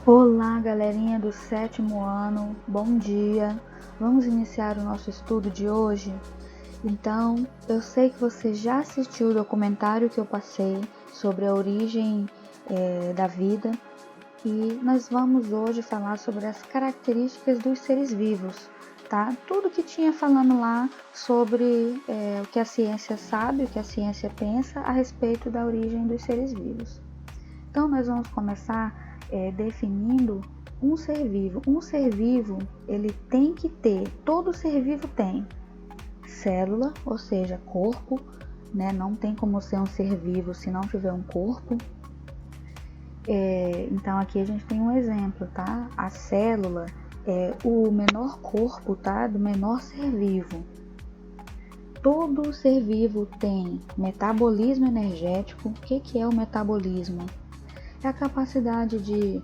Olá, galerinha do 7º ano, bom dia! Vamos iniciar o nosso estudo de hoje? Então, eu sei que você já assistiu o documentário que eu passei sobre a origem da vida e nós vamos hoje falar sobre as características dos seres vivos, tá? Tudo que tinha falando lá sobre o que a ciência sabe, o que a ciência pensa a respeito da origem dos seres vivos. Então, nós vamos começar definindo um ser vivo. Um ser vivo, ele tem que ter, todo ser vivo tem célula, ou seja, corpo, né? Não tem como ser um ser vivo se não tiver um corpo. Então, aqui a gente tem um exemplo, tá? A célula é o menor corpo, tá? Do menor ser vivo. Todo ser vivo tem metabolismo energético. O que é o metabolismo? É a capacidade de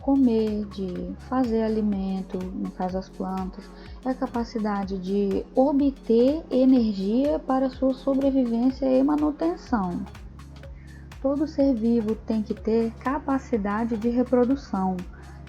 comer, de fazer alimento, no caso as plantas, é a capacidade de obter energia para sua sobrevivência e manutenção. Todo ser vivo tem que ter capacidade de reprodução.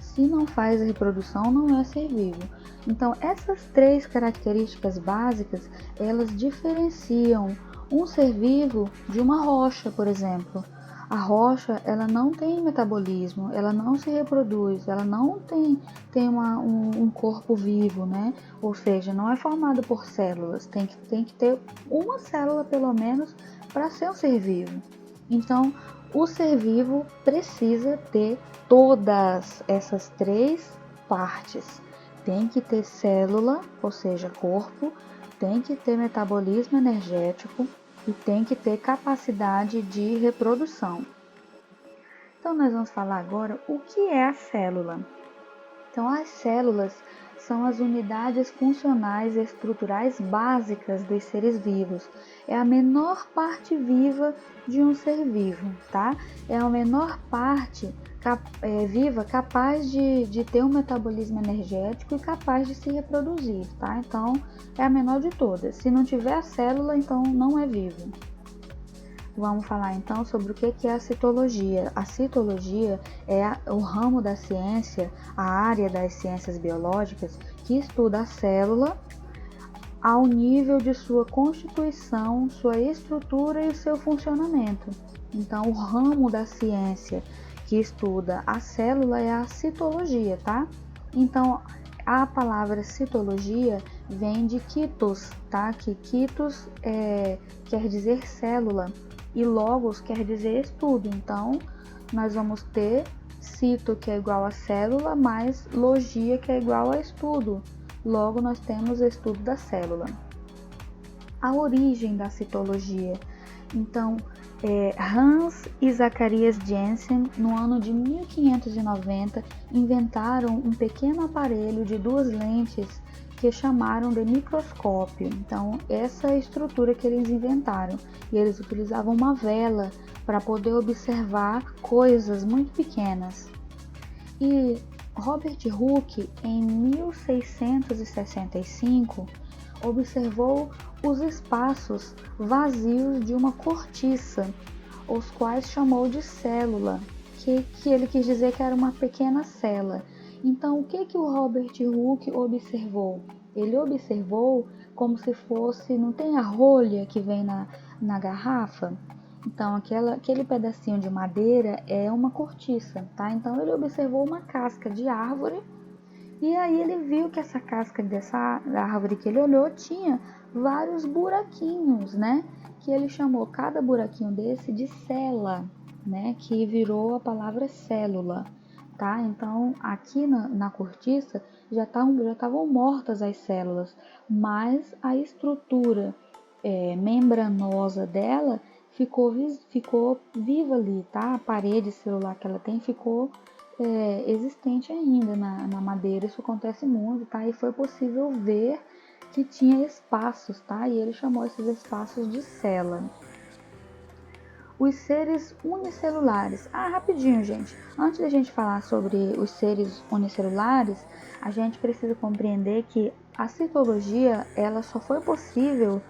Se não faz a reprodução, não é ser vivo. Então, essas três características básicas, elas diferenciam um ser vivo de uma rocha, por exemplo. A rocha, ela não tem metabolismo, ela não se reproduz, ela não tem um corpo vivo, né? Ou seja, não é formado por células, tem que ter uma célula pelo menos para ser um ser vivo. Então, o ser vivo precisa ter todas essas três partes. Tem que ter célula, ou seja, corpo, tem que ter metabolismo energético, e tem que ter capacidade de reprodução. Então, nós vamos falar agora o que é a célula. Então, as células são as unidades funcionais e estruturais básicas dos seres vivos. É a menor parte viva de um ser vivo, tá? É a menor parte viva capaz de ter um metabolismo energético e capaz de se reproduzir, tá? Então, é a menor de todas. Se não tiver a célula, então não é vivo. Vamos falar então sobre o que é a citologia. A citologia é o ramo da ciência, a área das ciências biológicas que estuda a célula ao nível de sua constituição, sua estrutura e seu funcionamento. Então, o ramo da ciência que estuda a célula é a citologia, tá? Então, a palavra citologia vem de cytos, tá? Que cytos quer dizer célula e logos quer dizer estudo. Então, nós vamos ter cito, que é igual a célula, mais logia, que é igual a estudo. Logo, nós temos o estudo da célula. A origem da citologia. Então, Hans e Zacharias Janssen, no ano de 1590, inventaram um pequeno aparelho de duas lentes que chamaram de microscópio. Então, essa é a estrutura que eles inventaram. E eles utilizavam uma vela para poder observar coisas muito pequenas. E Robert Hooke, em 1665, observou os espaços vazios de uma cortiça, os quais chamou de célula, que ele quis dizer que era uma pequena cela. Então, o que o Robert Hooke observou? Ele observou como se fosse, não tem a rolha que vem na garrafa? Então, aquele pedacinho de madeira é uma cortiça, tá? Então, ele observou uma casca de árvore e aí ele viu que essa casca da árvore que ele olhou tinha vários buraquinhos, né? Que ele chamou cada buraquinho desse de cela, né? Que virou a palavra célula, tá? Então, aqui na cortiça já estavam mortas as células, mas a estrutura membranosa dela ficou viva ali, tá? A parede celular que ela tem ficou existente ainda na madeira. Isso acontece muito, tá? E foi possível ver que tinha espaços, tá? E ele chamou esses espaços de célula. Os seres unicelulares. Rapidinho, gente. Antes da gente falar sobre os seres unicelulares, a gente precisa compreender que a citologia ela só foi possível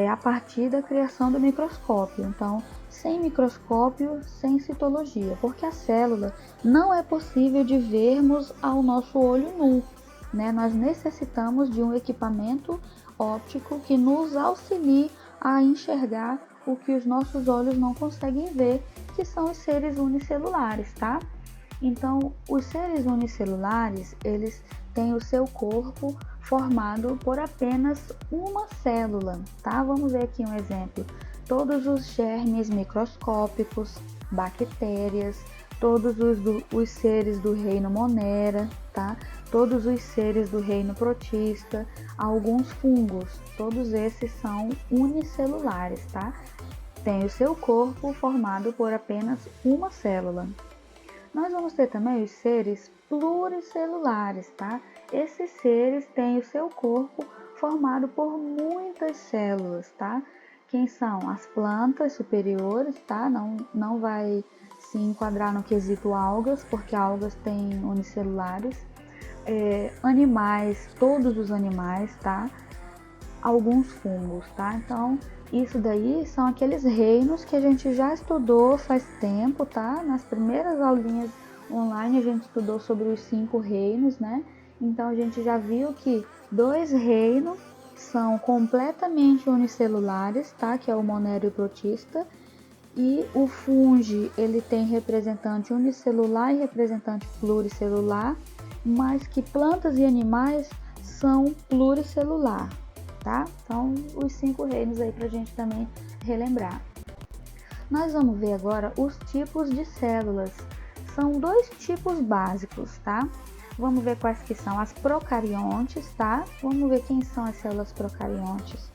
a partir da criação do microscópio. Então, sem microscópio, sem citologia, porque a célula não é possível de vermos ao nosso olho nu, né? Nós necessitamos de um equipamento óptico que nos auxilie a enxergar o que os nossos olhos não conseguem ver, que são os seres unicelulares, tá? Então, os seres unicelulares, eles têm o seu corpo formado por apenas uma célula, tá? Vamos ver aqui um exemplo. Todos os germes microscópicos, bactérias, todos os seres do reino Monera, tá? Todos os seres do reino protista, alguns fungos, todos esses são unicelulares, tá? Tem o seu corpo formado por apenas uma célula. Nós vamos ter também os seres pluricelulares, tá? Esses seres têm o seu corpo formado por muitas células, tá? Quem são? As plantas superiores, tá? Não vai se enquadrar no quesito algas, porque algas têm unicelulares. Animais, todos os animais, tá? Alguns fungos, tá? Então, isso daí são aqueles reinos que a gente já estudou faz tempo, tá? Nas primeiras aulinhas online a gente estudou sobre os 5 reinos, né? Então a gente já viu que 2 reinos são completamente unicelulares, tá? Que é o Monera e o protista. E o fungi, ele tem representante unicelular e representante pluricelular, mas que plantas e animais são pluricelular, tá? Então, os 5 reinos aí pra gente também relembrar. Nós vamos ver agora os tipos de células. São 2 tipos básicos, tá? Vamos ver quais que são as procariontes, tá? Vamos ver quem são as células procariontes.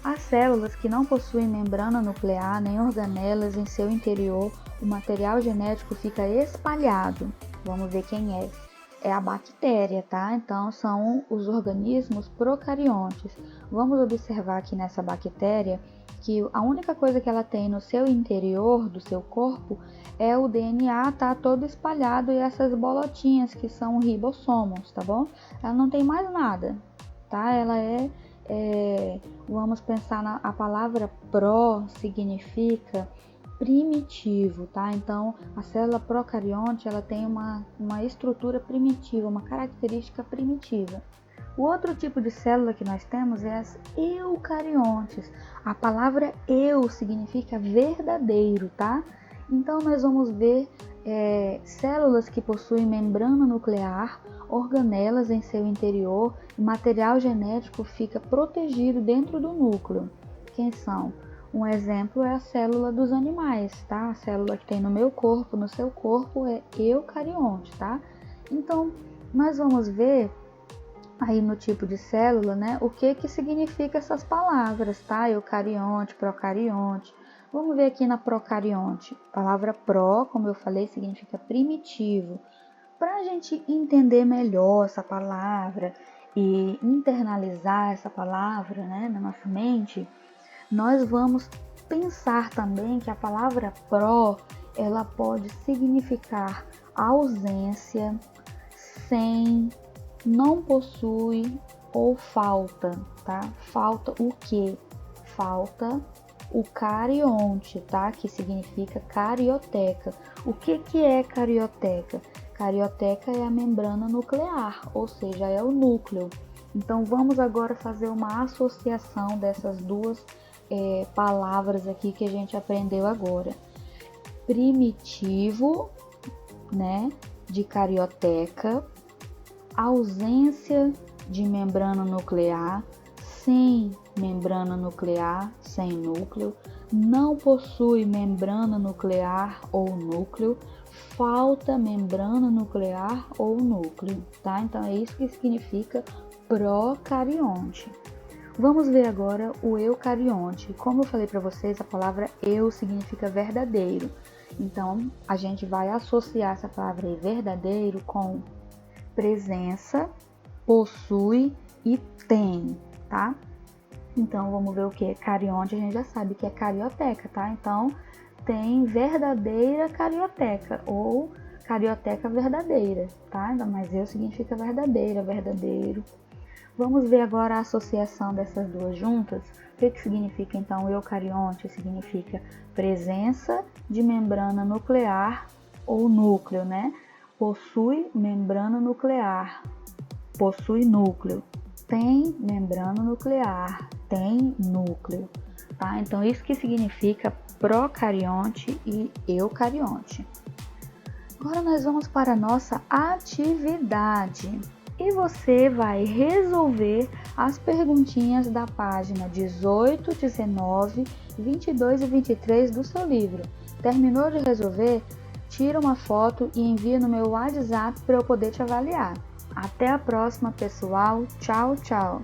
As células que não possuem membrana nuclear nem organelas em seu interior, o material genético fica espalhado. Vamos ver quem é. É a bactéria, tá? Então, são os organismos procariontes. Vamos observar aqui nessa bactéria que a única coisa que ela tem no seu interior do seu corpo é o DNA, tá? Todo espalhado, e essas bolotinhas que são ribossomos, tá bom? Ela não tem mais nada, tá? Ela vamos pensar a palavra pró significa primitivo, tá? Então, a célula procarionte, ela tem uma estrutura primitiva, uma característica primitiva. O outro tipo de célula que nós temos é as eucariontes. A palavra eu significa verdadeiro, tá? Então, nós vamos ver células que possuem membrana nuclear, organelas em seu interior, e material genético fica protegido dentro do núcleo. Quem são? Um exemplo é a célula dos animais, tá? A célula que tem no meu corpo, no seu corpo, é eucarionte, tá? Então, nós vamos ver aí no tipo de célula, né, o que significa essas palavras, tá? Eucarionte, procarionte. Vamos ver aqui na procarionte. A palavra pró, como eu falei, significa primitivo. Para a gente entender melhor essa palavra e internalizar essa palavra, né, na nossa mente, nós vamos pensar também que a palavra pró, ela pode significar ausência, sem, não possui ou falta, tá? Falta o quê? Falta o carionte, tá? Que significa carioteca. O que é carioteca? Carioteca é a membrana nuclear, ou seja, é o núcleo. Então, vamos agora fazer uma associação dessas duas palavras aqui que a gente aprendeu agora. Primitivo, né, de carioteca, ausência de membrana nuclear, sem membrana nuclear, sem núcleo, não possui membrana nuclear ou núcleo, falta membrana nuclear ou núcleo, tá? Então é isso que significa procarionte. Vamos ver agora o eucarionte. Como eu falei para vocês, a palavra eu significa verdadeiro. Então, a gente vai associar essa palavra aí, verdadeiro, com presença, possui e tem, tá? Então, vamos ver o que é carionte. A gente já sabe que é carioteca, tá? Então, tem verdadeira carioteca ou carioteca verdadeira, tá? Mas eu significa verdadeira, verdadeiro. Vamos ver agora a associação dessas duas juntas. O que significa então eucarionte? Significa presença de membrana nuclear ou núcleo, né? Possui membrana nuclear, possui núcleo. Tem membrana nuclear, tem núcleo, tá? Então isso que significa procarionte e eucarionte. Agora nós vamos para a nossa atividade. E você vai resolver as perguntinhas da página 18, 19, 22 e 23 do seu livro. Terminou de resolver? Tira uma foto e envia no meu WhatsApp para eu poder te avaliar. Até a próxima, pessoal. Tchau, tchau.